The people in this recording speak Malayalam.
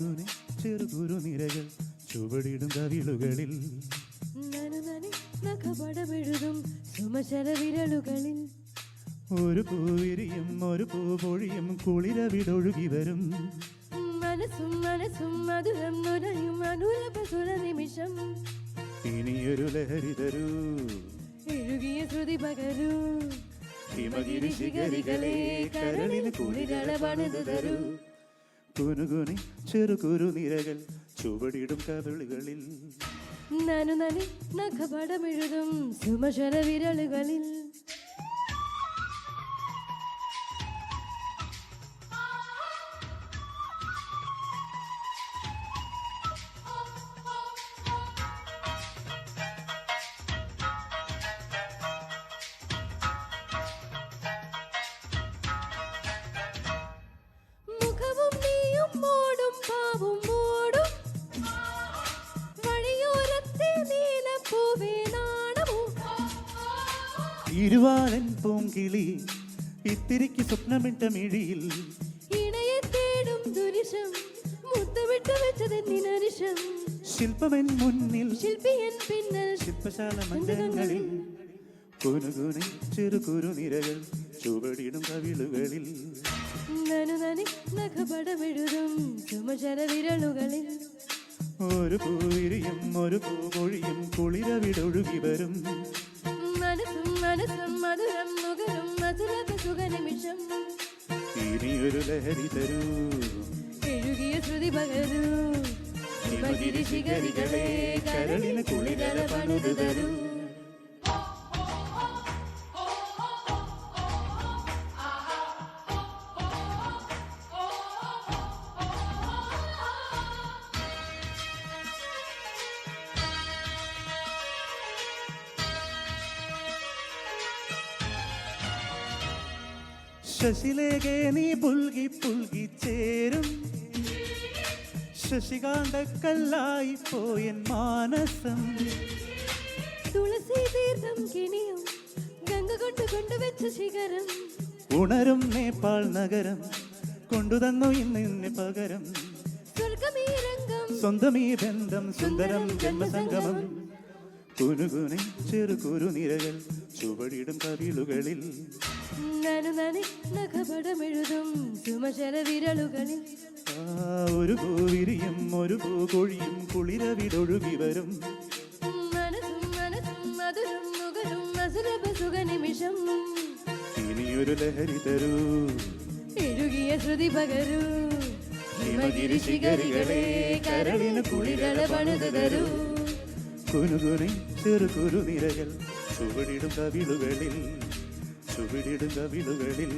കുനുകുനെ ചെറുകുരു നിരകൾ ചുവടിടും കവിളുകളിൽ നഖപടമെഴുതും സുമശര വിരലുകളിൽ ഒരു പൂവിരിയും ഒരു പൂ പൊഴിയും കുളിരവിടൊഴുകി വരും മനസ്സും മനസ്സും മധുരം നുരയും അനുലഭ സുര നിമിഷം ഇനിയൊരു ലഹരി തരൂ എഴുകിയ ശ്രുതി പകരൂ ഹിമഗിരി ശിഖരികളെ കരളിന് കുളിരള പണിതു തരൂ കുനുകുനി ചെറുകുരു നിരകൾ ചുവടിടും കവിളുകളിൽ നഖപടമെഴുതും സുമശര വിരലുകളിൽ മുഖവും നീയും മോടും പാവും മോടും വഴിയോരത്തെ നീലപ്പൂവേ നാണമോ ഇരുവാലൻ പൂങ്കിളി ഇത്തിരിക്ക് സ്വപ്നമിട്ട മിഴിയിൽ ഇണയെ തേടും ദുരിശം മുത്തമിട്ട് വെച്ചതെന്നിനരിശം ശില്പമെൻ മുന്നിൽ ശില്പിയൻ പിന്നൽ ശില്പശാല മന്ദിരങ്ങളിൽ കുനുകുനി ചെറുകുരു നിരകൾ ചുവടിടും കവിളുകളിൽ നഖപടമെഴുതും സുമശര വിരലുകളിൽ ഒരു പൂവിരിയും ഒരു പൂ പൊഴിയും കുളിരവിടൊഴുകി വരും മനസ്സും മനസ്സും മധുരം നുകരും മധുരക സുഖ നിമിഷം ഇനിയൊരു ലഹരി തരൂ എഴുകിയ ശ്രുതി പകരൂ ഹിമഗിരി ശിഖരികളെ കരളിന് കുളിരള പണിതു തരൂ ശശിലേഖേ നീ പുൽകി പുൽകി ചേരും ശശികാന്തക്കല്ലായി പോയൻ മാനസം തുളസി തീർത്ഥം കിണിയും ഗംഗ കൊണ്ട് കൊണ്ടുവച്ച ശിഖരം ഉണരും നേപ്പാൾ നഗരം കൊണ്ടുതന്നു ഇന്ന് പകരം സ്വർഗമീ രംഗം സ്വന്തമീ ബന്ധം സുന്ദരം ജന്മസംഗമം കുനുകുനി ചെറുകുരു നിരകൾ ചുവടിടും കവിളുകളിൽ നഖപടമെഴുതും സുമശര വിരലുകളിൽ ഒരു പൂവിരിയും ഒരു പൂ കൊഴിയും കുളിരവിടൊഴുകി വരും മനസ്സും മനസ്സും മധുരം നുകരും മധുരഭ സുഖ നിമിഷം ഇനിയൊരു ലഹരി തരൂ എഴുകിയ ശ്രുതി പകരൂ ഹിമഗിരി ശിഖരികളെ കരളിന് കുളിരള പണിതു തരൂ കുനുകുനി ചെറുകുരു നിരകൾ ചുവടിടും കവിളുകളിൽ ചുവടിടും കവിളുകളിൽ